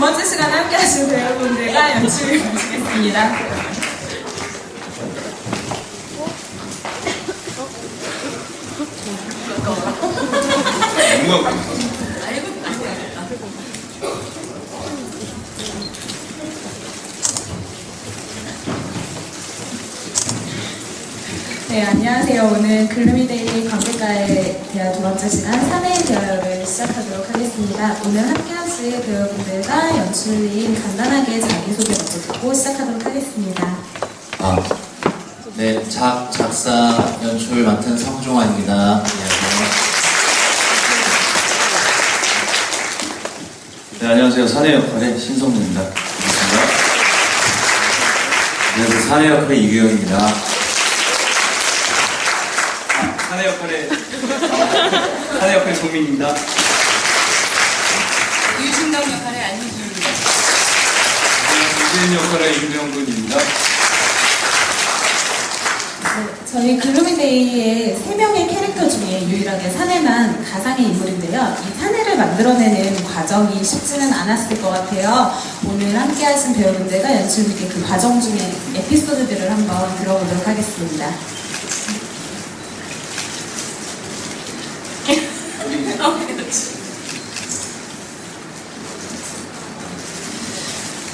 번째 시간에 함께 하신 배우분들과 연출을 마치겠습니다. 네, 안녕하세요. 오늘 글루미데이 관객과에 대한 두 번째 시간 사내의 대화를 시작하도록 하겠습니다. 오늘 함께 하실 배우분들과 연출님 간단하게 자기소개 먼저 듣고 시작하도록 하겠습니다. 네, 작사, 연출 맡은 성종환입니다. 안녕하세요. 네, 안녕하세요. 사내 역할의 신성무입니다. 반갑습니다. 안녕하세요. 사내 역할의 이규영입니다. 사내 역할의 정민입니다. 유신강 역할의 안유진입니다. 유진 역할의 임명근입니다. 저희 글루미데이의 3명의 캐릭터 중에 유일하게 사내만 가상의 인물인데요. 이 사내를 만들어내는 과정이 쉽지는 않았을 것 같아요. 오늘 함께 하신 배우분들과 연출님께 그 과정 중에 에피소드들을 한번 들어보도록 하겠습니다.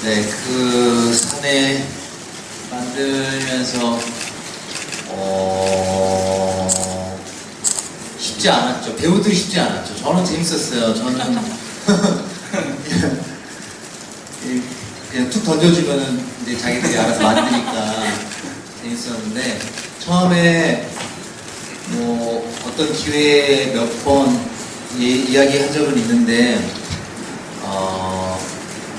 네, 그 사내 만들면서 쉽지 않았죠. 배우들이 쉽지 않았죠. 저는 재밌었어요. 저는 그냥 툭 던져주면은 이제 자기들이 알아서 만드니까 재밌었는데 처음에 뭐 어떤 기회에 몇 번 이야기한 적은 있는데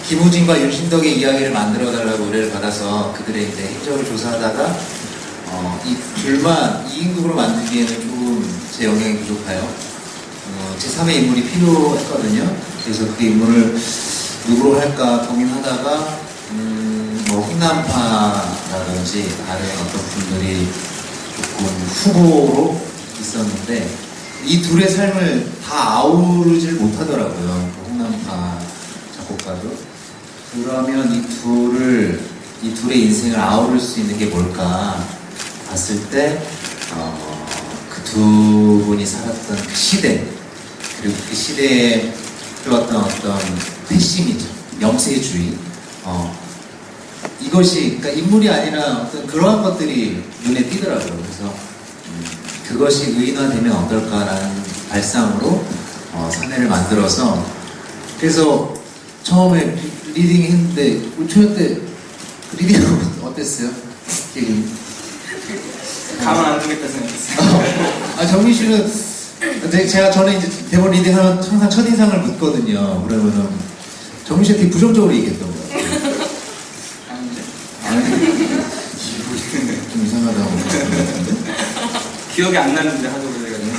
김우진과 윤신덕의 이야기를 만들어달라고 의뢰를 받아서 그들의 이제 행적을 조사하다가 이 둘만 2인극으로 만들기에는 조금 제 영향이 부족해요. 제 3의 인물이 필요했거든요. 그래서 그 인물을 누구로 할까 고민하다가 뭐 홍남파라든지 다른 어떤 분들이 조금 후보로 있었는데 이 둘의 삶을 다 아우르질 못하더라고요. 그 홍남파 작곡가도. 그러면 이 둘의 인생을 아우를 수 있는 게 뭘까 봤을 때 그 두 분이 살았던 그 시대, 그리고 그 시대에 들어왔던 어떤 패시미즘, 영세주의, 이것이 그러니까 인물이 아니라 어떤 그러한 것들이 눈에 띄더라고요. 그래서 그것이 의인화되면 어떨까라는 발상으로 사내를 만들어서, 그래서 처음에 리딩 했는데 초연 때 리딩 어땠어요? 가만 안 두겠다 생각했어요. 정민 씨는 저는 이제 대본 리딩하면 항상 첫인상을 묻거든요. 그러면은 정민 씨가 되게 부정적으로 얘기했던 것 같아요. 아닌데? 좀 이상하다고 생각했는데. 기억이 안 나는데 하도 그래가지고.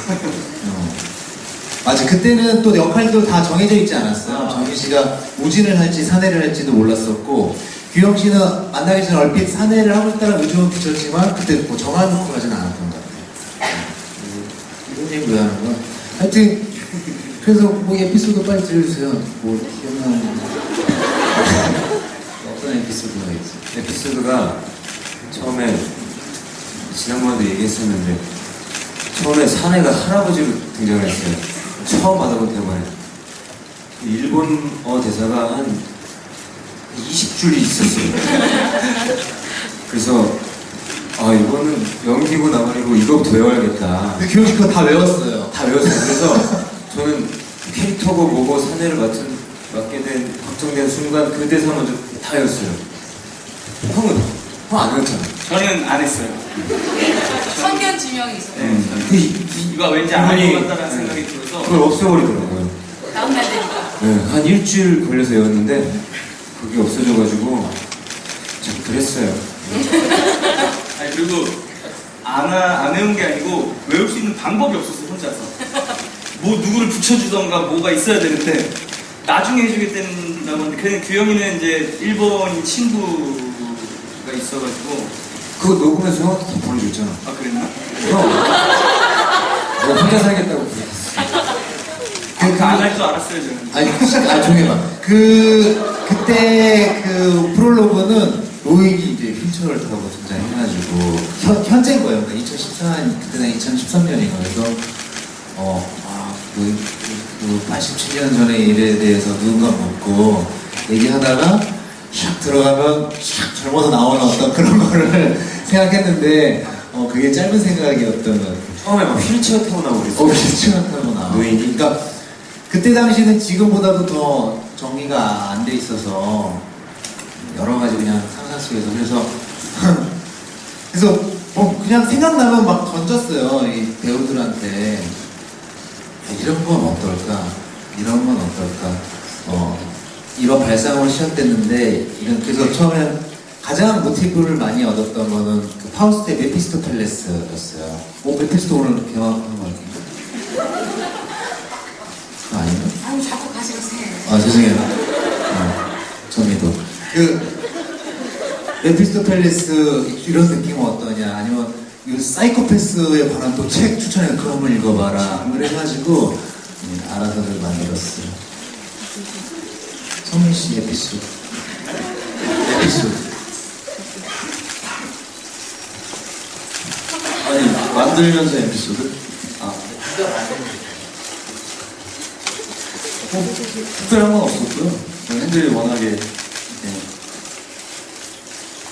맞아, 그때는 또 역할도 다 정해져 있지 않았어요. 정민 씨가 우진을 할지 사내를 할지도 몰랐었고, 규영 씨는 만나기 전에 얼핏 사내를 하고 있다는 의존은 붙였지만 그때 뭐 정해놓고 가지는 않았던 것 같아요. 이런 얘기 왜 하는 거야? 하여튼 그래서 뭐 에피소드 빨리 들려주세요. 뭐 기억나는 어떤 에피소드가 있어요? 에피소드가 처음에 지난번에도 얘기했었는데 처음에 사내가 할아버지로 등장을 했어요. 처음 받아본 대본에 일본어 대사가 한 20줄이 있었어요. 그래서 이거는 연기고 나발이고 이거부터 외워야겠다. 근데 규영 씨 그거 다 외웠어요. 다 외웠어요. 그래서 저는 캐릭터고 뭐고 사내를 맡게 된 확정된 순간 그 대사 먼저 다 외웠어요. 형은 안 외웠잖아. 저는 안 했어요. 성견 지명이 있어요. 네. 이거 왠지 안 할 것 같다는 생각이 들어서. 그걸 없애버리더라고요. 다음날 되니까. 네, 한 일주일 걸려서 외웠는데 그게 없어져가지고 참 그랬어요. 아니 그리고 안 외운 게 아니고 외울 수 있는 방법이 없었어 혼자서. 뭐 누구를 붙여주던가 뭐가 있어야 되는데 나중에 해주겠다는 건데 그냥 규영이는 이제 일본인 친구가 있어가지고. 그거 녹음해서 형한테 다 보내줬잖아. 아 그랬나? 형, 너 혼자 살겠다고 그랬어. 안 할 줄 알았어요, 저는. 아니, 조용해봐. 그때 그 프롤로그는 로익이 이제 휠체어를 타고 등장해가지고, 현재인 거예요. 그러니까 2014년, 그때는 2013년인가. 그래서, 그 87년 전의 일에 대해서 누군가 묻고 얘기하다가 샥 들어가면 샥 젊어서 나오는 어떤 그런 거를 생각했는데, 그게 짧은 생각이었던 것 같아요. 처음에 막 휠체어 타고 나오고 그랬어요. 휠체어 타고 나와. 노인이? 그러니까 그때 당시는 지금보다도 더 정리가 안 돼 있어서 여러 가지 그냥 상상 속에서 그래서 그냥 생각나면 막 던졌어요. 이 배우들한테 이런 건 어떨까? 이런 건 어떨까? 이런 발상으로 시작됐는데 그래서 처음엔 가장 모티브를 많이 얻었던 거는 그 파우스트의 메피스토펠레스였어요. 메피스토 오늘 개화하는 거 같은데? 아니요? 아유, 자꾸 가시고 세요. 죄송해요. 저미도. 메피스토펠레스 이런 느낌은 어떠냐? 아니면 이 사이코패스에 관한 또 책 추천해 그거 한번 읽어봐라. 그래가지고 알아서들 만들었어요. 성민 씨 에피소드. 아니, 만들면서 에피소드? 특별한 건 없었고요. 팬들이 워낙에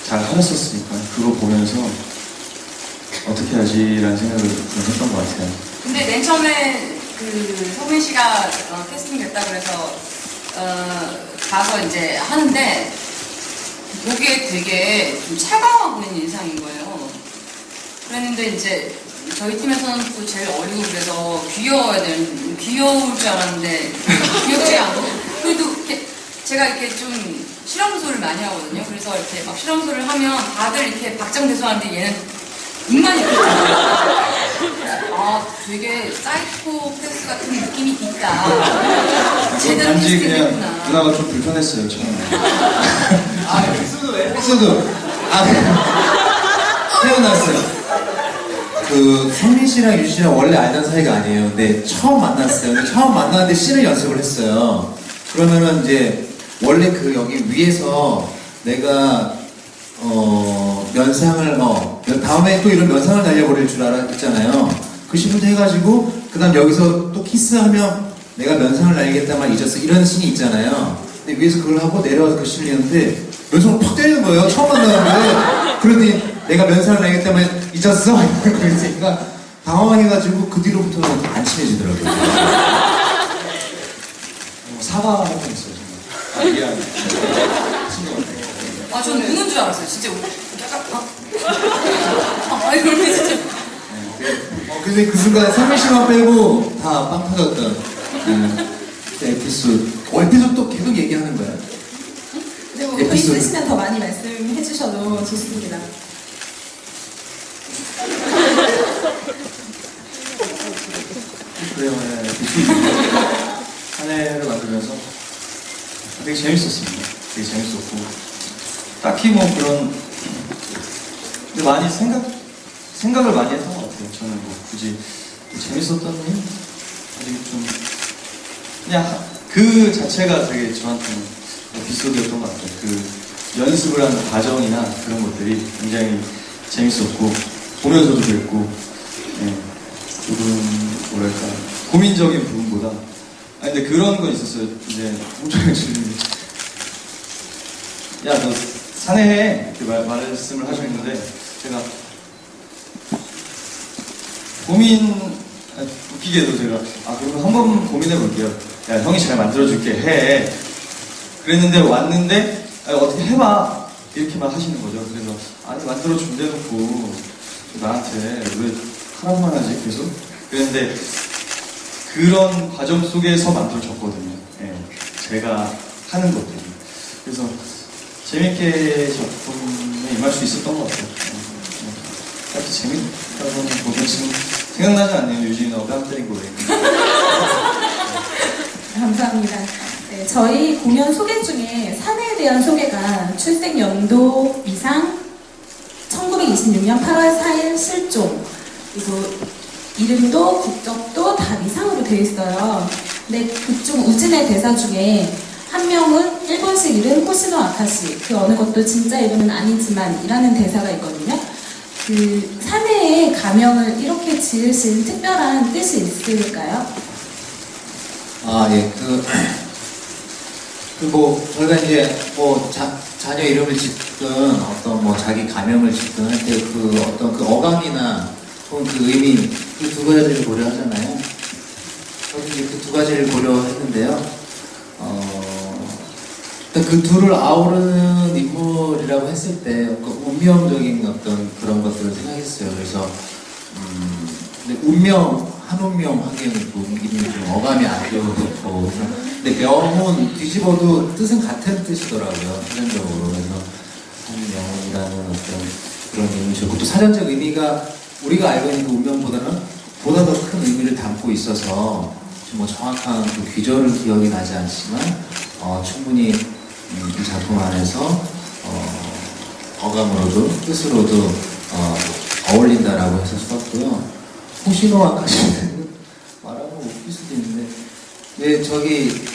잘 하셨었으니까 그거 보면서 어떻게 하지라는 생각을 좀 했던 것 같아요. 근데 맨 처음에 그 성민 씨가 캐스팅 됐다 그래서 가서 이제 하는데 보기에 되게 좀 차가워 보이는 인상인 거예요. 그랬는데 이제 저희 팀에서는 또 제일 어리고 그래서 귀여울 줄 알았는데 귀엽지 않고 그래도 이렇게 제가 이렇게 좀 실험소를 많이 하거든요. 그래서 이렇게 막 실험소를 하면 다들 이렇게 박장대소하는데 얘는 입만 이렇게 되게 사이코패스 같은 느낌이 있다. 제대로 단지 캐스팅 그냥 됐구나. 누나가 좀 불편했어요, 처음에. 에피소드. 태어났어요. 성민 씨랑 유 씨랑 원래 알던 사이가 아니에요. 근데 처음 만났어요. 근데 처음 만났는데 씬을 연습을 했어요. 그러면은 이제 원래 여기 위에서 내가 면상을 다음에 또 이런 면상을 날려버릴 줄 알았잖아요. 그 시부터 해가지고 그다음 여기서 또 키스하면 내가 면상을 날리겠다만 잊었어 이런 씬이 있잖아요. 근데 위에서 그걸 하고 내려와서 그 씬을 했는데 면상을 팍 때리는 거예요. 처음 만났는데 그러더니 내가 면상을 날리겠다만 잊었어? 그러니까 당황해가지고 그 뒤로부터는 안 친해지더라고요. 사과할 뻔 했어요, 정말. 미안해. 저는 우는 줄 알았어요. 진짜 약간 이러면 진짜. 근데 그 순간에 성민 씨만 빼고 다 빵 터졌던 그 에피소드. 에피소드 또 계속 얘기하는 거야. 근데 뭐 에피소드. 있으시면 더 많이 말씀해 주셔도 좋습니다. 그래요, 한 해를 만들면서 되게 재밌었습니다. 되게 재밌었고 딱히 뭐 그런 근데 많이 생각을 많이 했던 것 같아요. 저는 뭐 굳이 재밌었던 일 아직 좀 그냥 그 자체가 되게 저한테는 에피소드였던 것 같아요. 그 연습을 하는 과정이나 그런 것들이 굉장히 재밌었고 보면서도 그랬고 조금 뭐랄까 고민적인 부분보다 근데 그런 건 있었어요. 이제 홍철영 주님이 야 너 사내해 이렇게 말씀을 하셨는데 제가 웃기게도 제가 그럼 한번 고민해 볼게요. 야 형이 잘 만들어줄게 해. 그랬는데 왔는데 어떻게 해봐 이렇게만 하시는 거죠. 그래서 아니 만들어준대 놓고 나한테 왜 하라고만 하지 계속. 그런데 그런 과정 속에서 만들어졌거든요. 제가 하는 것들이. 그래서 재밌게 작품에 임할 수 있었던 것 같아요. 딱히 재밌다고는 보면 지금 생각나지 않네요. 유진이하고 뺨 때린 거에. 감사합니다. 네, 저희 공연 소개 중에 사내에 대한 소개가 출생 연도, 위상, 1926년 8월 4일 실종, 그리고 이름도 국적도 다 미상으로 되어 있어요. 근데 그쪽 우진의 대사 중에 한 명은 일본식 이름 호시노 아카시, 그 어느 것도 진짜 이름은 아니지만 이라는 대사가 있거든요. 그 사내의 가명을 이렇게 지으신 특별한 뜻이 있을까요? 아, 예, 저희가 이제 자녀 이름을 짓든 어떤 자기 가명을 짓든 할 때 그 어떤 그 어감이나 혹은 그 의미, 그 두 가지를 고려하잖아요. 저도 이제 그 두 가지를 고려했는데요. 일단 그 둘을 아우르는 인물이라고 했을 때 운명적인 어떤 그런 것들을 생각했어요. 그래서, 근데 한운명 하기에는 이미 좀 어감이 안 좋고, 근데 명은 뒤집어도 뜻은 같은 뜻이더라고요, 사전적으로. 그래서 한명이라는 어떤 그런 의미를 줬고, 또 사전적 의미가 우리가 알고 있는 그 운명보다는 보다 더 큰 의미를 담고 있어서 정확한 그 귀절은 기억이 나지 않지만 충분히 이 작품 안에서 어감으로도 뜻으로도 어울린다라고 해서 썼고요. 호시노 아카시는 말하면 웃길 수도 있는데 왜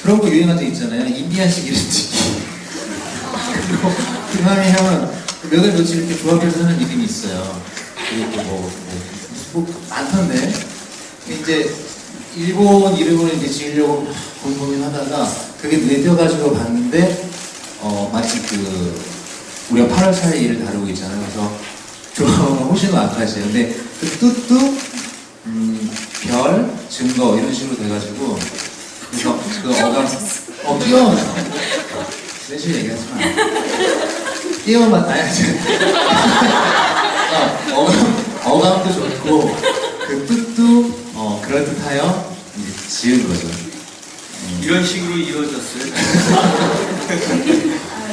그런 거 유행한 적 있잖아요. 인디안식 이름 짓기. 그리고 김하미 형은 몇 월 며칠 이렇게 조합해서 하는 이름이 있어요. 그리고 많던데 이제 일본 이름을 이제 지으려고 고민하다가 그게 내려가지고 봤는데 마치 우리가 8월 4일 일을 다루고 있잖아요. 그래서 조합은 호시노 아카시예요. 근데 그 뜻도 별, 증거 이런 식으로 돼가지고 그래서 그 어감 끼워 내실 얘기하지 마. 끼워만 어감도 좋고 그 뜻도 그럴듯하여 이제 지은 거죠. 이런 식으로 이루어졌어요.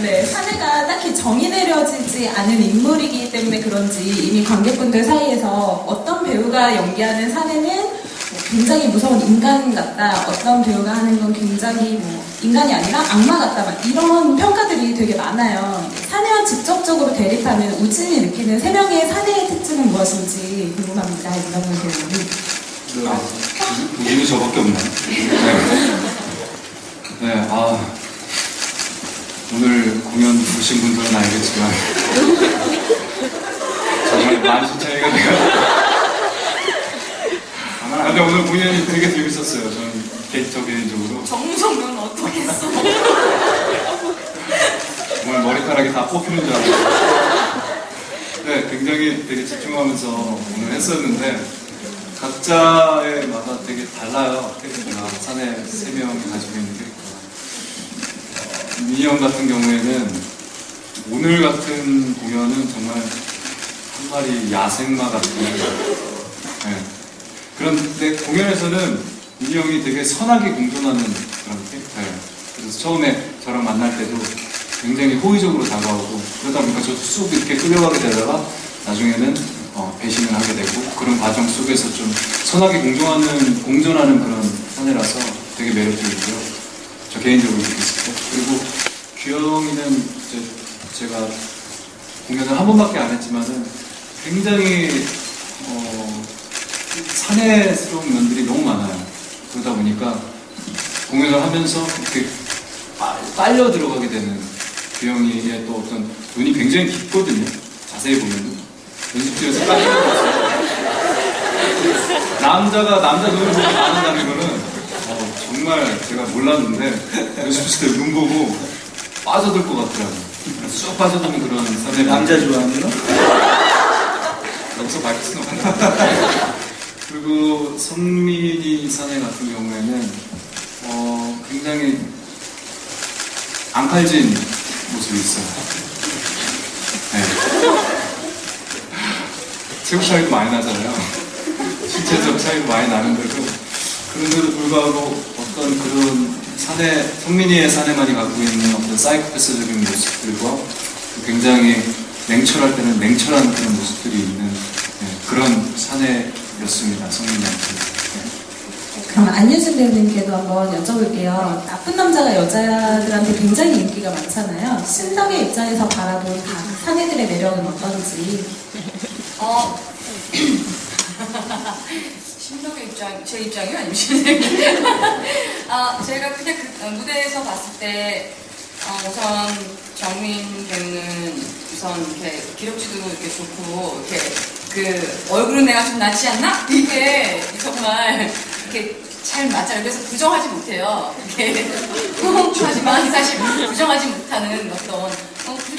네, 사내가 딱히 정의 내려지지 않은 인물이기 때문에 그런지 이미 관객분들 사이에서 어떤 배우가 연기하는 사내는 굉장히 무서운 인간 같다, 어떤 배우가 하는 건 굉장히 인간이 아니라 악마 같다, 막 이런 평가들이 되게 많아요. 사내와 직접적으로 대립하는 우진이 느끼는 세 명의 사내의 특징은 무엇인지 궁금합니다. 이정훈 배우님. 우진이 저밖에 없나? 네, 오늘 공연 보신 분들은 알겠지만 정말 많은 차이가 돼요. 근데 오늘 공연이 되게 재밌었어요. 저는 개인적으로. 정우성은 어떻겠어? 오늘 머리카락이 다 뽑히는 줄 알았어요. 네, 굉장히 되게 집중하면서 오늘 했었는데 각자의 마다 되게 달라요. 캐릭터가 사내 3명이 가지고 있는 캐릭터가. 민희 형 같은 경우에는 오늘 같은 공연은 정말 한 마리 야생마 같은 네. 그런데 공연에서는 민희 형이 되게 선하게 공존하는 그런 캐릭터예요. 그래서 처음에 저랑 만날 때도 굉장히 호의적으로 다가오고 그러다 보니까 저도 쑥 이렇게 끌려가게 되다가 나중에는 배신을 하게 되고 그런 과정 속에서 좀 선하게 공존하는 그런 사내라서 되게 매력적이고요. 저 개인적으로 느꼈을 때. 그리고 규영이는 제가 공연을 한 번밖에 안 했지만은 굉장히 사내스러운 면들이 너무 많아요. 그러다 보니까 공연을 하면서 이렇게 빨려 들어가게 되는 규영이의 또 어떤 눈이 굉장히 깊거든요. 자세히 보면 연습실에서 빨려 들어가서 남자 눈을 보고 반한다는 거는 정말 제가 몰랐는데 연습실 때 눈 보고 빠져들 것 같더라고요. 쑥 빠져드는 그런 사내. 남자 좋아하는 거? 여기서 밝힐 수는 없나. 그리고 성민이 사내 같은 경우에는 굉장히 앙칼진 모습이 있어요. 네. 체격 차이도 많이 나잖아요. 신체적 차이도 많이 나는데도 그런데도 불구하고 어떤 그런 성민이의 사내만이 갖고 있는 어떤 사이코패스적인 모습들과 굉장히 냉철할 때는 냉철한 그런 모습들이 있는 그런 사내였습니다. 성민이한테. 그럼 안유진 배우님께도 한번 여쭤볼게요. 나쁜 남자가 여자들한테 굉장히 인기가 많잖아요. 신덕의 입장에서 바라본 사내들의 매력은 어떤지. 신동의 입장, 제 입장이요? 아니면 제가 그냥 무대에서 봤을 때, 우선 정민 배우는 우선 이렇게 기럭지도 이렇게 좋고, 이렇게 얼굴은 내가 좀 낫지 않나? 이게 정말 이렇게 잘 맞아요. 그래서 부정하지 못해요. 이렇게. 하지만 사실 부정하지 못하는 어떤,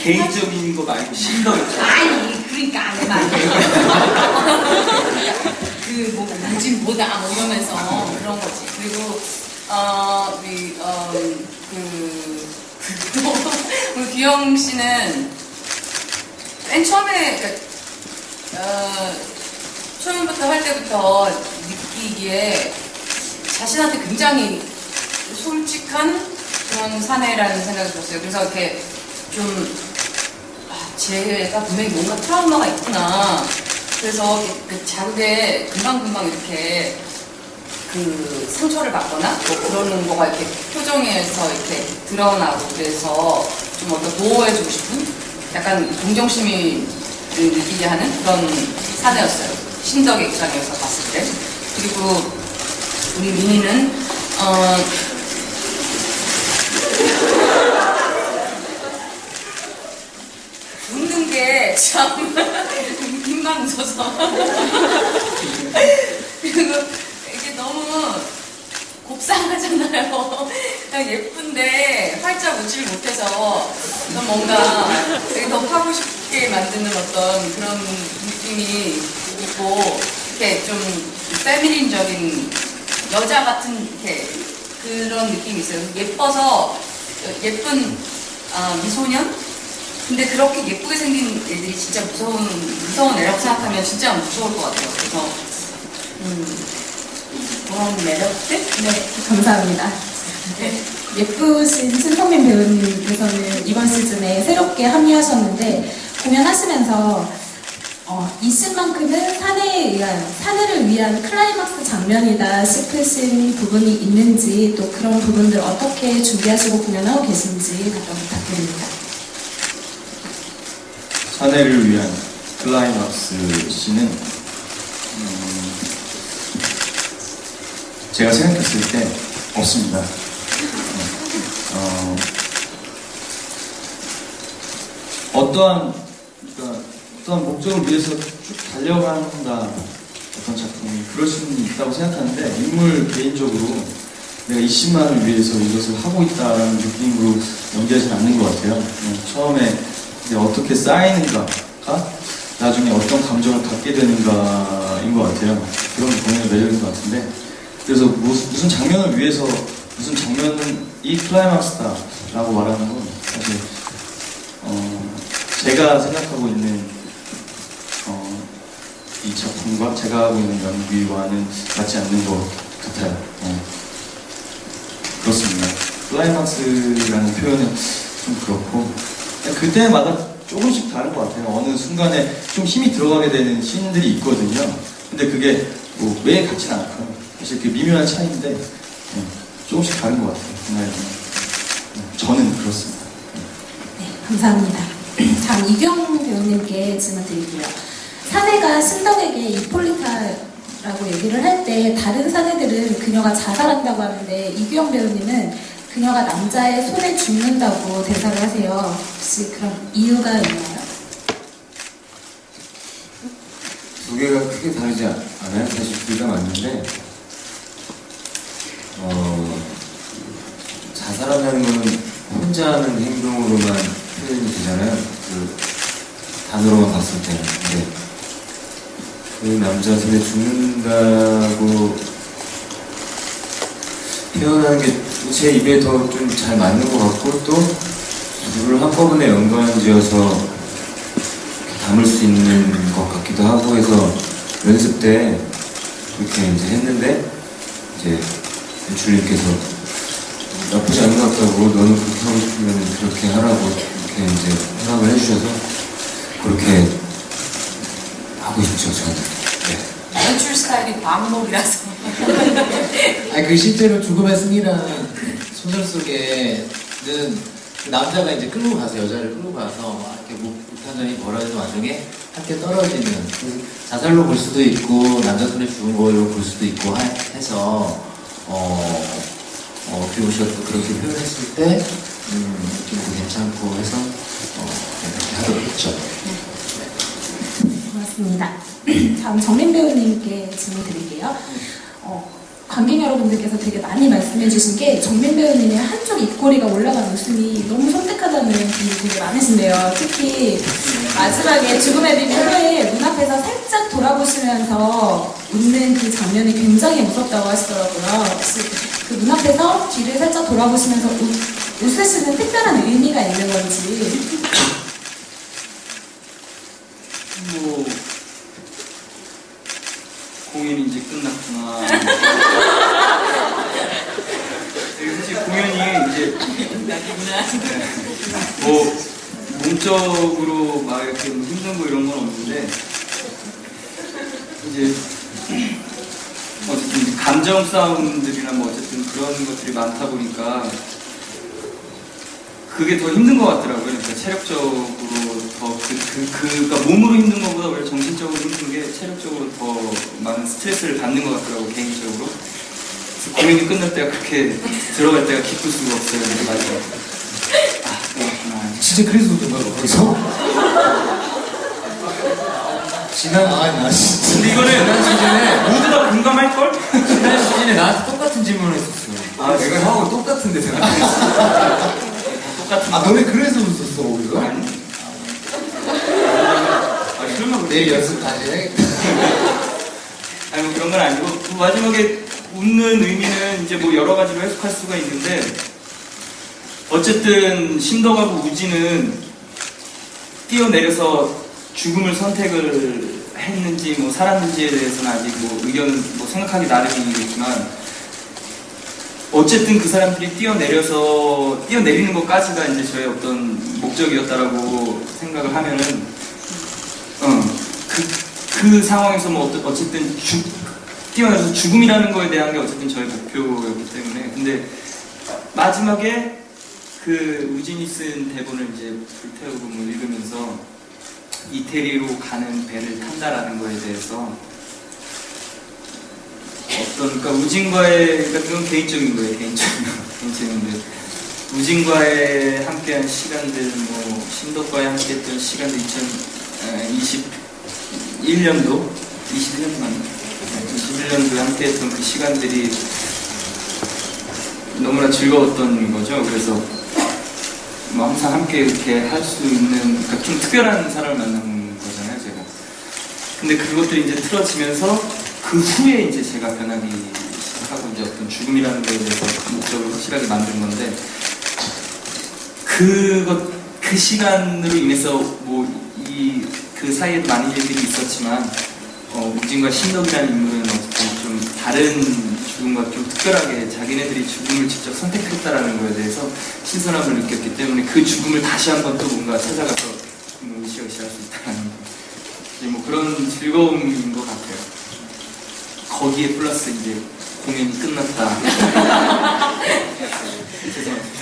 개인적인 거 말고 신덕 입장. 아니, 그러니까 내 말이. 뭐지, 뭐다, 뭐 이러면서 그런 거지. 그리고, 우리 규영 씨는 맨 처음에, 초면부터 할 때부터 느끼기에 자신한테 굉장히 솔직한 그런 사내라는 생각이 들었어요. 그래서 이렇게 좀, 제가 분명히 뭔가 트라우마가 있구나. 그래서 자극에 금방금방 이렇게 상처를 받거나 뭐 그러는 거가 이렇게 표정에서 이렇게 드러나고 그래서 좀 어떤 보호해주고 싶은 약간 동정심이 느끼게 하는 그런 사내였어요. 신덕의 입장에서 봤을 때. 그리고 우리 민희는 웃는 게 참 입만 웃어서 그리고 이게 너무 곱상하잖아요. 그냥 예쁜데 활짝 웃질 못해서 좀 뭔가 되게 더 하고 싶게 만드는 어떤 그런 느낌이 있고 이렇게 좀 페미닌적인 여자 같은 이렇게 그런 느낌이 있어요. 예뻐서 예쁜 미소년? 근데 그렇게 예쁘게 생긴 애들이 진짜 무서운 애라고 생각하면 진짜 무서울 것 같아요. 그래서 그런 매력들? 네, 감사합니다. 네. 예쁘신 신성민 배우님께서는 이번 시즌에 새롭게 합류하셨는데 공연하시면서 이 씬만큼은 사내를 위한 클라이막스 장면이다 싶으신 부분이 있는지 또 그런 부분들 어떻게 준비하시고 공연하고 계신지 답변 부탁드립니다. 사내를 위한 클라이막스 씬은 제가 생각했을 때 없습니다. 어떠한 목적을 위해서 쭉 달려간다 어떤 작품이 그럴 수는 있다고 생각하는데 인물 개인적으로 내가 이 씬만을 위해서 이것을 하고 있다는 느낌으로 연기하지는 않는 것 같아요. 처음에 이제 어떻게 쌓이는가가 나중에 어떤 감정을 갖게 되는가인 것 같아요. 그런 공연의 매력인 것 같은데 그래서 무슨 장면을 위해서 무슨 장면은 이 클라이막스다라고 말하는 건 사실 제가 생각하고 있는 이 작품과 제가 하고 있는 연기와는 맞지 않는 것 같아요. 그렇습니다. 클라이막스라는 표현은 좀 그렇고 그때마다 조금씩 다른 것 같아요. 어느 순간에 좀 힘이 들어가게 되는 씬들이 있거든요. 근데 그게 뭐 매일 같지는 않고요. 사실 그 미묘한 차이인데 조금씩 다른 것 같아요. 그날 저는 그렇습니다. 네, 감사합니다. 다음 이경 배우님께 질문 드릴게요. 사내가 신덕에게 이폴리타라고 얘기를 할 때 다른 사내들은 그녀가 자살한다고 하는데 이규영 배우님은 그녀가 남자의 손에 죽는다고 대사를 하세요. 혹시 그런 이유가 있나요? 두 개가 크게 다르지 않아요? 사실 둘 다 맞는데 자살한다는 거는 혼자 하는 행동으로만 표현이 되잖아요. 그 단어로만 봤을 때는. 근데 그 남자 손에 죽는다고 표현하는 게 제 입에 더 좀 잘 맞는 것 같고 또 둘을 한꺼번에 연관지어서 담을 수 있는 것 같기도 하고 해서 연습 때 그렇게 이제 했는데 이제 연출님께서 나쁘지 않은 것 같다고 너는 그렇게 하고 싶으면 그렇게 하라고 이렇게 이제 생각을 해주셔서 그렇게 하고 싶죠 저는. 네. 연출 스타일이 반목이라서 아니 그 실제로 죽음의 승리라는 소설 속에는 남자가 이제 끌고 가서 여자를 끌고 가서 막 이렇게 목탄전이 벌어지는 와중에 함께 떨어지는 그 자살로 볼 수도 있고 남자 손에 죽은 거로 볼 수도 있고 해서 규호 씨가 또 그렇게 표현했을 때 느낌도 괜찮고 해서 그렇게 하도록 했죠. 고맙습니다. 다음 정민 배우님께 질문 드릴게요. 관객 여러분들께서 되게 많이 말씀해 주신 게 정민 배우님의 한쪽 입꼬리가 올라간 웃음이 너무 섬뜩하다는 분이 되게 많으신데요. 특히 마지막에 죽음의 비밀로에 눈앞에서 살짝 돌아보시면서 웃는 그 장면이 굉장히 무섭다고 하시더라고요. 혹시 그 눈앞에서 뒤를 살짝 돌아보시면서 웃으시는 특별한 의미가 있는 건지. 뭐 공연이 이제 끝났구나. 사실 공연이 이제 뭐 몸적으로 막 이렇게 뭐 힘든 거 이런 건 없는데 이제 어쨌든 이제 감정 싸움들이나 뭐 어쨌든 그런 것들이 많다 보니까 그게 더 힘든 것 같더라고요. 그러니까 체력적으로 더 그러니까 몸으로 힘든 것보다 오히려 정신적으로 힘든 게 체력적으로 더 많은 스트레스를 받는 것 같더라고요, 개인적으로. 그래서 공연이 끝날 때가 그렇게 들어갈 때가 기쁠 수가 없어요. 근데 마지막에 그렇구나. 진짜 그래서 웃는 거야, 거기서? 나 진짜. 근데 이거는 지난 시즌에 모두 다 공감할걸? 지난 시즌에 나한테 똑같은 질문을 했었어. 아, 내가 형하고 똑같은데 생각했어. 똑같은 너네 그래서 웃었어, 거기서? 아니 설마 내일 연습 다시 해야겠다. 아니 뭐 그런 건 아니고 그 마지막에 웃는 의미는 이제 뭐 여러 가지로 해석할 수가 있는데 어쨌든 신덕하고 우진은 뛰어내려서 죽음을 선택을 했는지 뭐 살았는지에 대해서는 아직 뭐 의견은 뭐 생각하기 나름이겠지만 어쨌든 그 사람들이 뛰어내리는 것까지가 이제 저의 어떤 목적이었다라고 생각을 하면은 그 상황에서 뭐 어쨌든 뛰어내서 죽음이라는 거에 대한 게 어쨌든 저의 목표였기 때문에 근데 마지막에 그 우진이 쓴 대본을 이제 불태우고 뭐 읽으면서 이태리로 가는 배를 탄다라는 거에 대해서 그러니까 우진과의 그러니까 그건 개인적인 거예요. 개인적인데 우진과의 함께한 시간들 뭐 신덕과의 함께했던 시간들 2021년도 21년도에 함께했던 그 시간들이 너무나 즐거웠던 거죠. 그래서 뭐 항상 함께 이렇게 할 수 있는 그러니까 좀 특별한 사람을 만난 거잖아요, 제가. 근데 그것들이 이제 틀어지면서 그 후에 이제 제가 변하기 시작하고 이제 어떤 죽음이라는 거에 대해서 목적을 확실하게 만든 건데 그 시간으로 인해서 뭐 그 사이에 많은 일들이 있었지만 우진과 신덕이라는 인물은 어쨌든 좀 다른 죽음과 좀 특별하게 자기네들이 죽음을 직접 선택했다라는 거에 대해서 신선함을 느꼈기 때문에 그 죽음을 다시 한번 또 뭔가 찾아가서 으쌰으쌰 할 수 있다는 이제 뭐 그런 즐거움인 것 같아요. 거기에 플러스 이제 공연이 끝났다. 죄송합니다.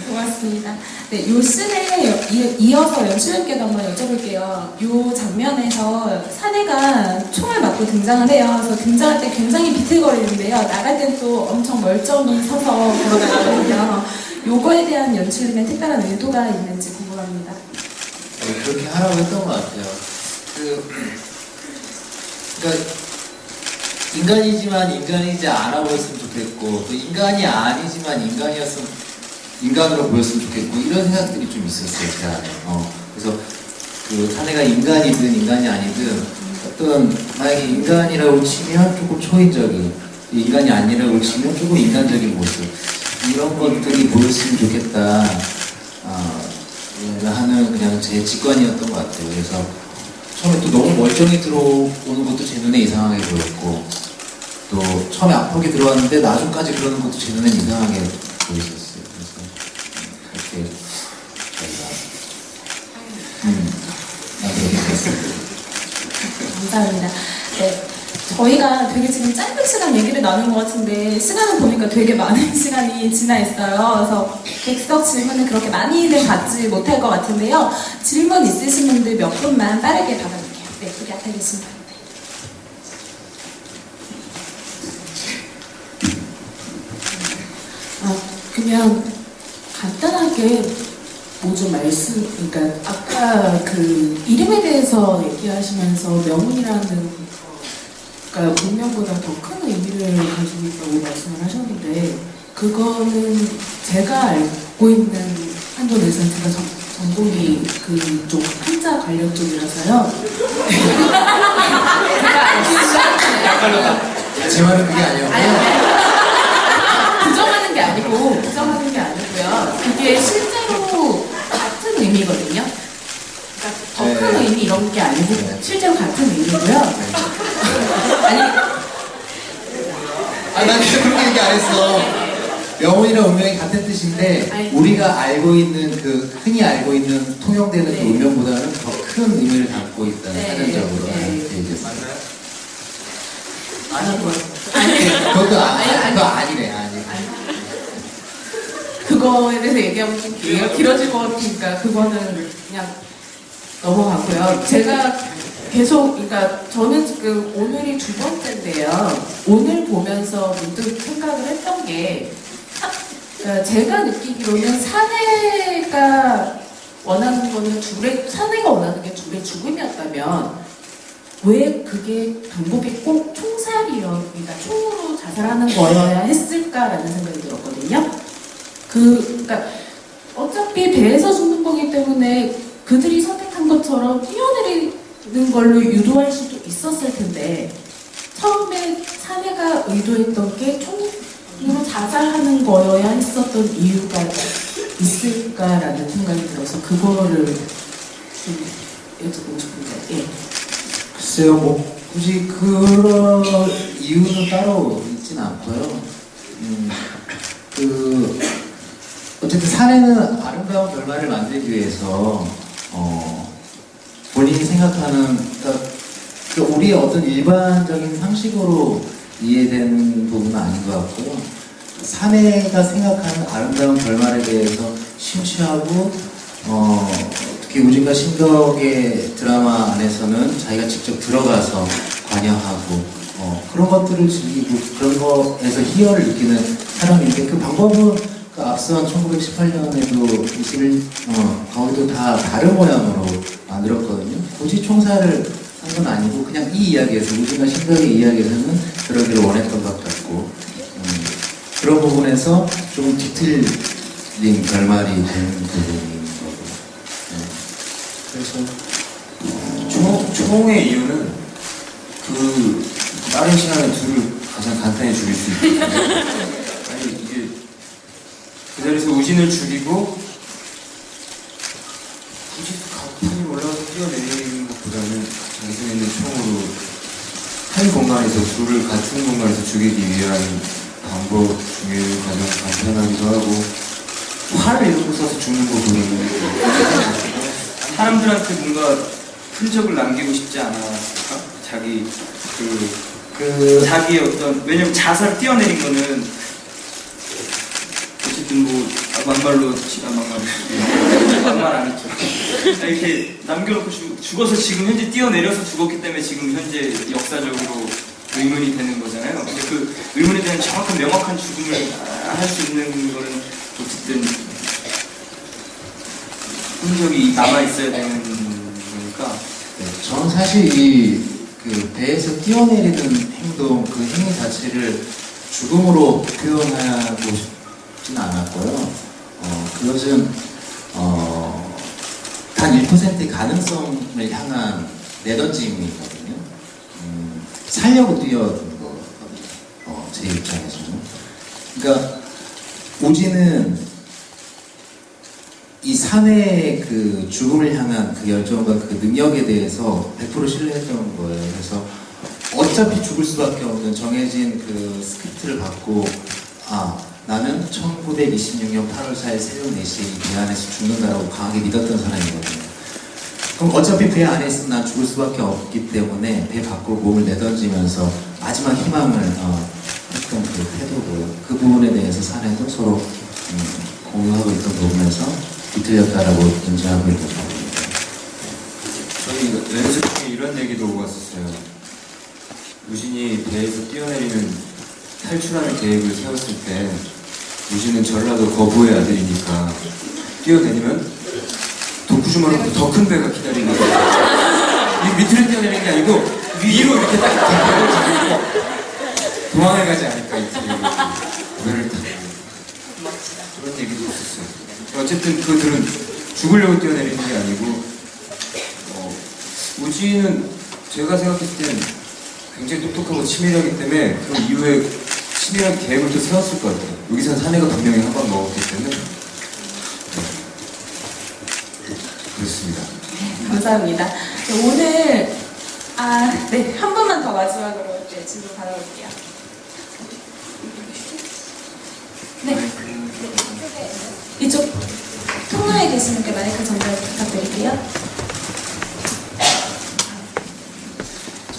고맙습니다. 네, 요 씬에 이어서 연출님께도 한번 여쭤볼게요. 요 장면에서 사내가 총을 맞고 등장을 해요. 그래서 등장할 때 굉장히 비틀거리는데요. 나갈 땐 또 엄청 멀쩡히 서서 걸어가거든요. 요거에 대한 연출님의 특별한 의도가 있는지 궁금합니다. 그렇게 하라고 했던 것 같아요. 그러니까 인간이지만 인간이지 않아 보였으면 좋겠고 또 인간이 아니지만 인간으로 보였으면 좋겠고 이런 생각들이 좀 있었어요, 제 안에. 그래서 그 사내가 인간이든 인간이 아니든 어떤 만약에 인간이라고 치면 조금 초인적인 인간이 아니라고 치면 조금 인간적인 모습 이런 것들이 보였으면 좋겠다 하는 그냥 제 직관이었던 것 같아요. 그래서 처음에 또 너무 멀쩡히 들어오는 것도 제 눈에 이상하게 보였고 또 처음에 아프게 들어왔는데 나중까지 그러는 것도 제 눈에 이상하게 보였었어요. 그래서 그렇게 저희가 만들어냈습니다. 감사합니다. 네, 저희가 되게 지금 짧은 시간 얘기를 나눈 것 같은데 시간을 보니까 되게 많은 시간이 지나 있어요. 그래서 객석 질문을 그렇게 많이는 받지 못할 것 같은데요. 질문 있으신 분들 몇 분만 빠르게 받아볼게요. 네, 우리 앞에 계신 분. 그냥 간단하게 뭐 좀 말씀, 그러니까 아까 그 이름에 대해서 얘기하시면서 명운이라는 그러니까 운명보다 더 큰 의미를 가지고 있다고 말씀을 하셨는데 그거는 제가 알고 있는 한전에서는 제가 전공이 그쪽 한자 관련 쪽이라서요. 제가 알고 있는 제 말은 그게 아니었고요. 부정하는 게 아니고요. 그게 실제로 같은 의미거든요. 그러니까 더 큰 네. 의미 이런 게 아니고 네. 실제로 같은 의미고요. 아니 난 그렇게 얘기 안 했어. 명운이랑 운명이 같은 뜻인데 아니. 우리가 알고 있는 흔히 알고 있는 통용되는 네. 그 운명보다는 더 큰 의미를 담고 있다는 네. 사전적으로 네. 얘기했어요. 아닌 것 그것도 아니. 그거 아니래. 아니. 그거에 대해서 얘기하면 좀 길어질 것 같으니까 그거는 그냥 넘어가고요. 제가 계속, 그러니까 저는 지금 오늘이 두 번째인데요. 오늘 보면서 문득 생각을 했던 게, 그러니까 제가 느끼기로는 사내가 원하는 거는 사내가 원하는 게 둘의 죽음이었다면, 왜 그게 방법이 꼭 총살이었으니까 총으로 자살하는 거여야 했을까라는 생각이 들었거든요. 그러니까 어차피 배에서 죽는 거기 때문에 그들이 선택한 것처럼 뛰어내리는 걸로 유도할 수도 있었을 텐데 처음에 사내가 의도했던 게 총으로 자살하는 거여야 했었던 이유가 있을까라는 생각이 들어서 그거를 좀 여쭤보고 싶은데. 예. 글쎄요, 뭐 굳이 그런 이유는 따로 있진 않고요. 어쨌든 사내는 아름다운 결말을 만들기 위해서 본인이 생각하는 그러니까 우리의 어떤 일반적인 상식으로 이해되는 부분은 아닌 것 같고요. 사내가 생각하는 아름다운 결말에 대해서 심취하고 특히 우진과 신덕의 드라마 안에서는 자기가 직접 들어가서 관여하고 그런 것들을 즐기고 그런 거에서 희열을 느끼는 사람인데 그 방법은 그 앞선 1918년에도 21 거기도 다 다른 모양으로 만들었거든요. 굳이 총살을 한 건 아니고 그냥 이 이야기에서 우진과 신덕의 이야기에서는 그러기를 원했던 것 같고 그런 부분에서 좀 뒤틀린 결말이 되는 부분인 거고. 그래서 총의 이유는 그 빠른 시간에 둘을 가장 간단히 죽일 수 있거든요. 아니 이게 그 자리에서 우진을 죽이고 굳이 가판이 올라가서 뛰어내리는 것보다는 자기 손에 있는 총으로 한 공간에서 둘을 같은 공간에서 죽이기 위한 방법 중에 가장 간편하기도 하고 활을 이렇게 쏴서 죽는 거 보면은 사람들한테 뭔가 흔적을 남기고 싶지 않았을까? 자기 자기의 어떤 왜냐면 자살 뛰어내린 거는 어쨌든 뭐 막말로 막말 안 했죠. 이렇게 남겨놓고 죽어서 지금 현재 뛰어내려서 죽었기 때문에 지금 현재 역사적으로 의문이 되는 거잖아요. 근데 그 의문에 대한 정확한 명확한 죽음을 할 수 있는 거는 어쨌든 흔적이 남아 있어야 되는 거니까. 네, 저는 사실 그 배에서 뛰어내리는 행동, 그 행위 자체를 죽음으로 표현하고 싶지는 않았고요. 그것은 단 1%의 가능성을 향한 내던짐이거든요. 살려고 뛰어든 거거든요. 제 입장에서는. 그러니까 우진은 이 사내의 그 죽음을 향한 그 열정과 그 능력에 대해서 100% 신뢰했던 거예요. 그래서 어차피 죽을 수밖에 없는 정해진 그 스크립트를 받고 나는 1926년 8월 4일 새벽 4시에 이 배 안에서 죽는다라고 강하게 믿었던 사람이거든요. 그럼 어차피 배 안에 있으면 난 죽을 수밖에 없기 때문에 배 밖으로 몸을 내던지면서 마지막 희망을 했던 그 태도고요. 그 부분에 대해서 사내도 서로 공유하고 있던 부분에서 뒤틀렸다라고 인정하고 있는 부분입니다. 저희 연습 중에 이런 얘기도 오고 왔었어요. 우진이 배에서 뛰어내리는 탈출하는 계획을 세웠을 때 우진은 전라도 거부의 아들이니까 뛰어내리면 독구주머니보다 더 큰 배가 기다리는 거예요. 이 밑으로 뛰어내리는 게 아니고 위로 이렇게 딱 배를 잡고 도망을 가지 않을까 이 배를 타고 그런 얘기도 있었어요. 어쨌든 그들은 죽으려고 뛰어내리는 게 아니고 우진은 제가 생각했을 때는 굉장히 똑똑하고 치밀하기 때문에 그 이후에 치밀한 계획을 또 세웠을 것 같아요. 여기서는 사내가 분명히 한 방 먹었기 때문에 그렇습니다. 감사합니다. 오늘 네, 한 분만 더 마지막으로 질문 받아볼게요. 네. 이쪽 통로에 계신 분께 마이크 전달 부탁드릴게요.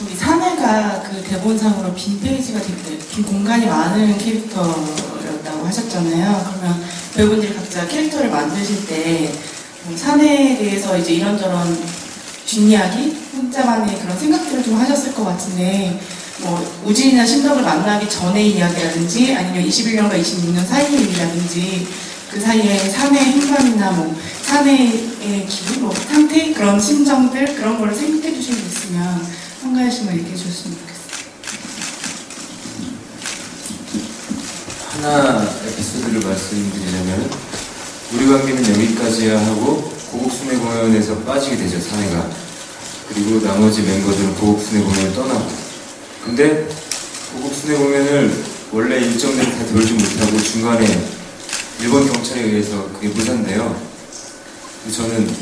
우리 사내가 그 대본상으로 빈 페이지가 되게 빈 공간이 많은 캐릭터였다고 하셨잖아요. 그러면 배우분들이 각자 캐릭터를 만드실 때 사내에 대해서 이제 이런저런 뒷이야기, 혼자만의 그런 생각들을 좀 하셨을 것 같은데 뭐 우진이나 신덕을 만나기 전의 이야기라든지 아니면 21년과 26년 사이의 일이라든지 그 사이에 사내의 행방이나 뭐 사내의 기분, 뭐 상태 그런 심정들 그런 거를 생각해 주실 수 있으면 한 가지씩만 얘기해 주셨으면 좋겠어요. 하나 에피소드를 말씀드리자면 우리 관계는 여기까지야 하고 고국순회 공연에서 빠지게 되죠, 사내가. 그리고 나머지 멤버들은 고국순회 공연을 떠나고. 근데 고국순회 공연을 원래 일정대로 다 돌지 못하고 중간에 일본 경찰에 의해서 그게 무산돼요. 근데 저는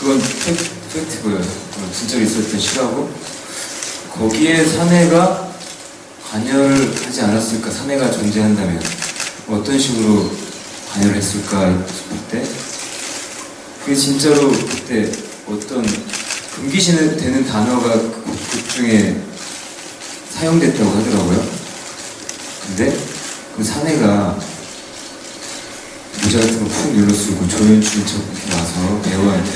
그건 팩트고요. 진짜로 있었던 실화고 거기에 사내가 관여를 하지 않았을까, 사내가 존재한다면 어떤 식으로 관여를 했을까 싶을 때 그게 진짜로 그때 어떤 금기시되는 단어가 극 중에 사용됐다고 하더라고요. 근데 그 사내가 모자 같은 거 푹 눌러 쓰고 조연출 척 이렇게 와서 배우한테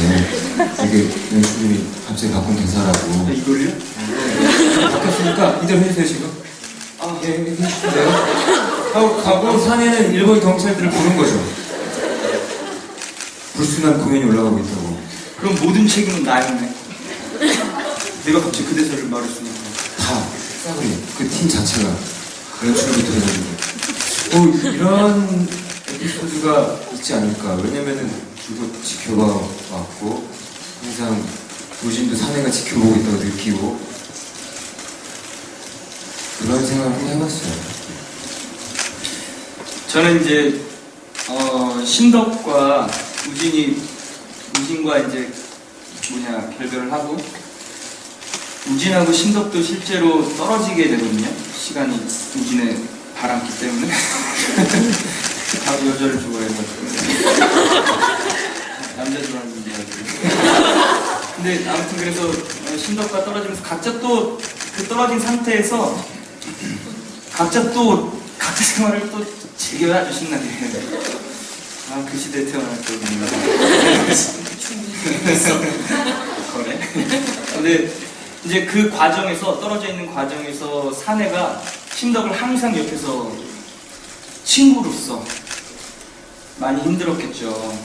되게 연출님이 갑자기 바꾼 대사라고. 이걸요? 바뀌었으니까 이대로 해주세요 지금. 예, 해주세요. 하고 가고 사내는 일본 경찰들을 부른 거죠. 불순한 공연이 올라가고 있다고. 그럼 모든 책임은 나였네. 내가 갑자기 그 대사를 말했으니까. 다 싸그리 그 팀 자체가 연출부터 해가지고 이런 에피소드가 있지 않을까. 왜냐면은 저도 지켜봐 왔고 항상 우진도 사내가 지켜보고 있다고 느끼고 그런 생각을 한번 해봤어요. 저는 이제 신덕과 우진과 이제 결별을 하고 우진하고 신덕도 실제로 떨어지게 되거든요. 시간이 우진의 바람기 때문에 다 여자를 좋아해가지고 남자 좋아하는 이야기. 근데 아무튼 그래서 신덕과 떨어지면서 각자 또 그 떨어진 상태에서 각자 생활을 또 즐겨요. 아주 신나게. 그 시대에 태어났거든요. 그래. 근데 이제 그 과정에서 떨어져 있는 과정에서 사내가 신덕을 항상 옆에서 친구로서 많이 힘들었겠죠.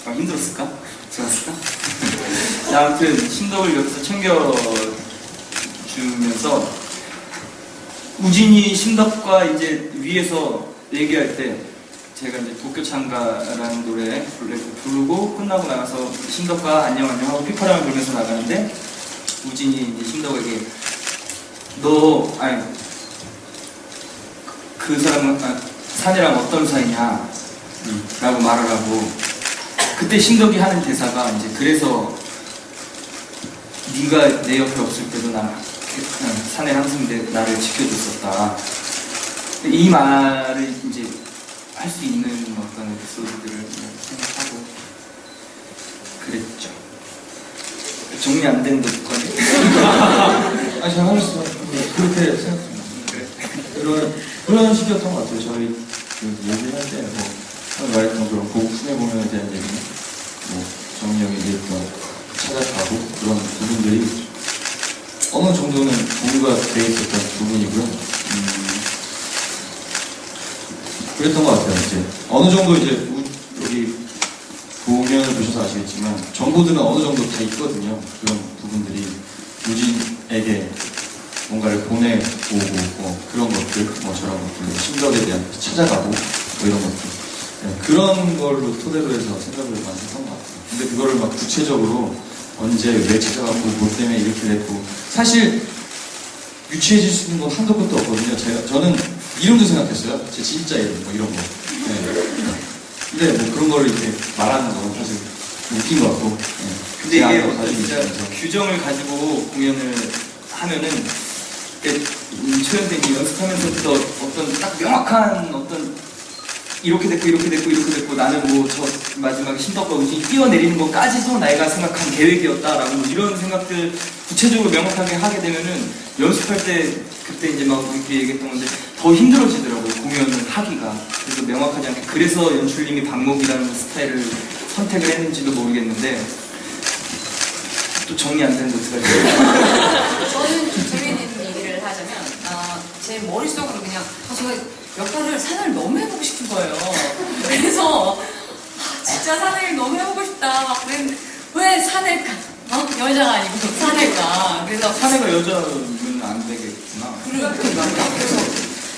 힘들었을까? 좋았을까? 아무튼 신덕을 옆에서 챙겨주면서 우진이 신덕과 이제 위에서 얘기할 때 제가 이제 도쿄창가라는 노래 부르고 끝나고 나가서 신덕과 안녕 하고 휘파람을 불면서 나가는데 우진이 이제 신덕에게 그 사람은 사내랑 어떤 사이냐 라고 말을 하고 그때 신덕이 하는 대사가 이제 그래서 네가 내 옆에 없을 때도 사내 항상 나를 지켜줬었다. 이 말을 이제 할 수 있는 어떤 에피소드들을 생각하고 그랬죠. 정리 안 되는 거 듣거든요. 잘 하셨어. 그렇게 생각합니다. 그런 식이었던 것 같아요. 저희 그 얘기할 때, 뭐, 말했던 그런 고급 순회공연에 대한 얘기, 뭐, 정리 형이 얘기했던 찾아가고 그런 부분들이 어느 정도는 공유가 돼 있었던 부분이고요. 그랬던 것 같아요. 이제 어느 정도 이제 여기 공연을 보셔서 아시겠지만 정보들은 어느 정도 다 있거든요. 그런 부분들이 유진에게 뭔가를 보내오고 그런 것들, 뭐 저런 것들, 심덕에 대한 찾아가고 뭐 이런 것들 그런 걸로 토대로 해서 생각을 많이 했던 것 같아요. 근데 그거를 막 구체적으로 언제 왜 찾아갔고 뭐 때문에 이렇게 됐고 사실 유치해질 수 있는 건 한도 끝도 없거든요. 저는 이름도 생각했어요. 제 진짜 이름 뭐 이런 거. 네. 근데 뭐 그런 거를 이렇게 말하는 건 사실 웃긴 것 같고. 네. 근데 이게 가지고 진짜 있으면서. 규정을 가지고 공연을 하면은 초연생이 연습하면서부터 어떤 딱 명확한 어떤 이렇게 됐고 나는 뭐 저 마지막에 신덕과 우진이 뛰어내리는 것까지도 내가 생각한 계획이었다라고 이런 생각들 구체적으로 명확하게 하게 되면은 연습할 때 그때 이제 막 이렇게 얘기했던 건데 더 힘들어지더라고요. 공연을 하기가. 그래서 명확하지 않게 그래서 연출님이 방목이라는 스타일을 선택을 했는지도 모르겠는데 또 정리 안 되는데 어떡하지? 저는 재미있는 얘기를 하자면 제 머릿속으로 그냥 제가 역할을 산을 너무 해보고 싶은 거예요. 그래서 진짜 산을 너무 해보고 싶다. 막 그랬는데 왜 산을까? 여자가 아니고 산을까? 그래서 사내가 여자면 안 되겠구나. 그래서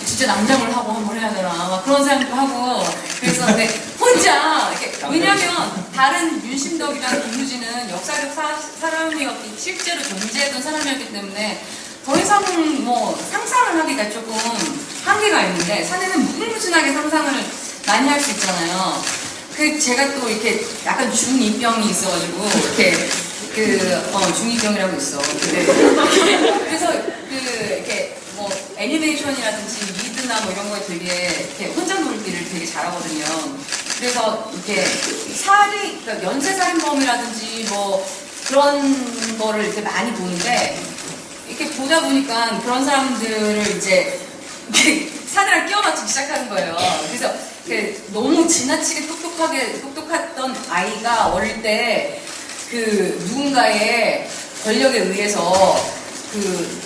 진짜 남장을 하고 한번 해야 되나 막 그런 생각도 하고 그래서 근데 혼자 이렇게 왜냐면 다른 윤심덕이랑 김유진은 역사적 사람이었기 실제로 존재했던 사람이었기 때문에 더 이상 뭐 상상을 하기가 조금 한계가 있는데 산에는 무궁무진하게 상상을 많이 할 수 있잖아요. 그 제가 또 이렇게 약간 중2병이 있어가지고 이렇게 중2병이라고 있어. 그래서 이렇게 뭐 애니메이션이라든지 미드나 뭐 이런 거에 되게 이렇게 혼자 놀기를 되게 잘하거든요. 그래서 이렇게 그러니까 연쇄살인범이라든지 뭐 그런 거를 이렇게 많이 보는데 이렇게 보다 보니까 그런 사람들을 이제 이렇게 사내랑 끼워 맞추기 시작하는 거예요. 그래서 너무 지나치게 똑똑했던 아이가 어릴 때 그 누군가의 권력에 의해서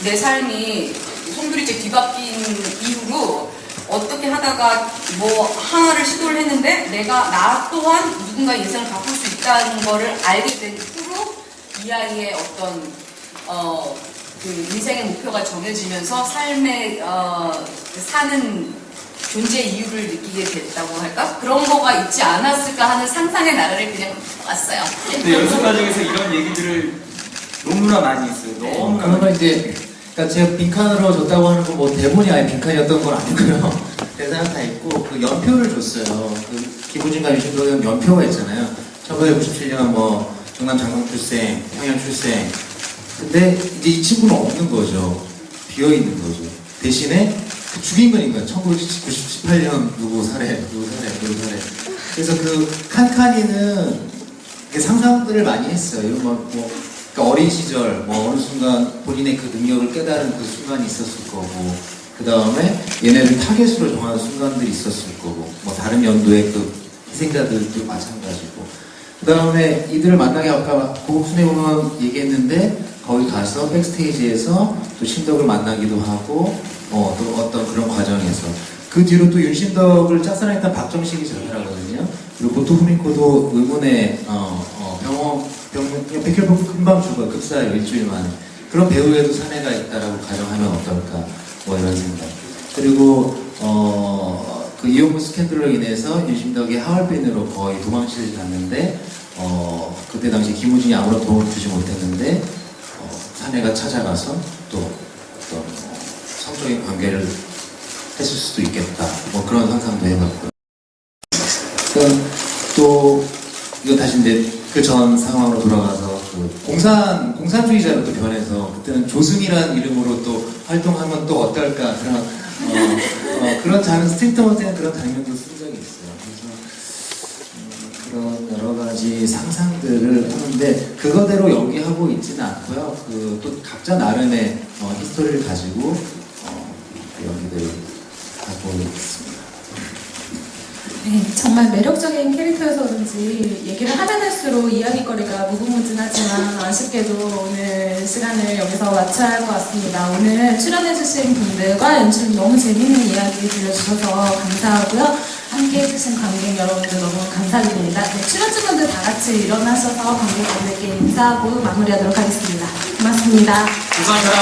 내 삶이 송두리째 뒤바뀐 이후로 어떻게 하다가 뭐 하나를 시도를 했는데 나 또한 누군가의 인생을 바꿀 수 있다는 거를 알게 된 후로 이 아이의 어떤 그 인생의 목표가 정해지면서 삶에 사는 존재 이유를 느끼게 됐다고 할까? 그런 거가 있지 않았을까 하는 상상의 나라를 그냥 왔어요. 근데 연습 과정에서 이런 얘기들을 너무나 많이 했어요. 너무나 그런 거 많이. 이제 그러니까 제가 빈칸으로 줬다고 하는 건 뭐 대본이 아예 빈칸이었던 건 아니고요. 대사는 다 있고 그 연표를 줬어요. 그 김우진과 유신덕은 연표가 있잖아요. 1997년 뭐 경남 장성 출생, 평양 출생. 근데 이제 이 친구는 없는 거죠. 비어 있는 거죠. 대신에 죽인 거니까 1998년 누구 살해. 그래서 그 칸칸이는 상상들을 많이 했어요. 이런 뭐 그러니까 어린 시절 뭐 어느 순간 본인의 그 능력을 깨달은 그 순간이 있었을 거고, 그 다음에 얘네를 타겟으로 정하는 순간들이 있었을 거고, 뭐 다른 연도의 그 희생자들도 마찬가지고, 그 다음에 이들을 만나게 아까 고급순회 공연 얘기했는데 거기 가서 백스테이지에서 또 신덕을 만나기도 하고 또 어떤 그런 과정에서 그 뒤로 또 윤신덕을 짝사랑했던 박정식이 전달하거든요. 그리고 고토 후미코도 의문의 백혈병 금방 죽어 급사예요. 일주일 만에. 그런 배우에도 사내가 있다라고 가정하면 어떨까 뭐 이런 생각. 그리고 그 이용무 스캔들로 인해서 윤신덕이 하얼빈으로 거의 도망치지 않는데 그때 당시 김우진이 아무런 도움을 주지 못했는데 사내가 찾아가서 또 어떤 성적인 관계를 했을 수도 있겠다. 뭐 그런 상상도 해봤고요. 또 이거 다시 이제 그 전 상황으로 돌아가서 그 공산주의자로 또 변해서 그때는 조승이라는 이름으로 또 활동하면 또 어떨까 그런 작은 스트리트 호텔은 그런 장면도 쓴 적이 있어요. 그래서 그런 여러 여러 가지 상상들을 하는데 그거대로 연기하고 있지는 않고요. 그 또 각자 나름의 히스토리를 가지고 연기를 하고 있습니다. 네, 정말 매력적인 캐릭터여서 그런지 얘기를 하면 할수록 이야기거리가 무궁무진하지만 아쉽게도 오늘 시간을 여기서 마쳐야 할 것 같습니다. 오늘 출연해주신 분들과 연출 너무 재밌는 이야기 들려주셔서 감사하고요. 함께 해주신 관객 여러분들 너무 감사드립니다. 네, 출연진분들 다 같이 일어나셔서 관객분들께 인사하고 마무리하도록 하겠습니다. 고맙습니다. 감사합니다.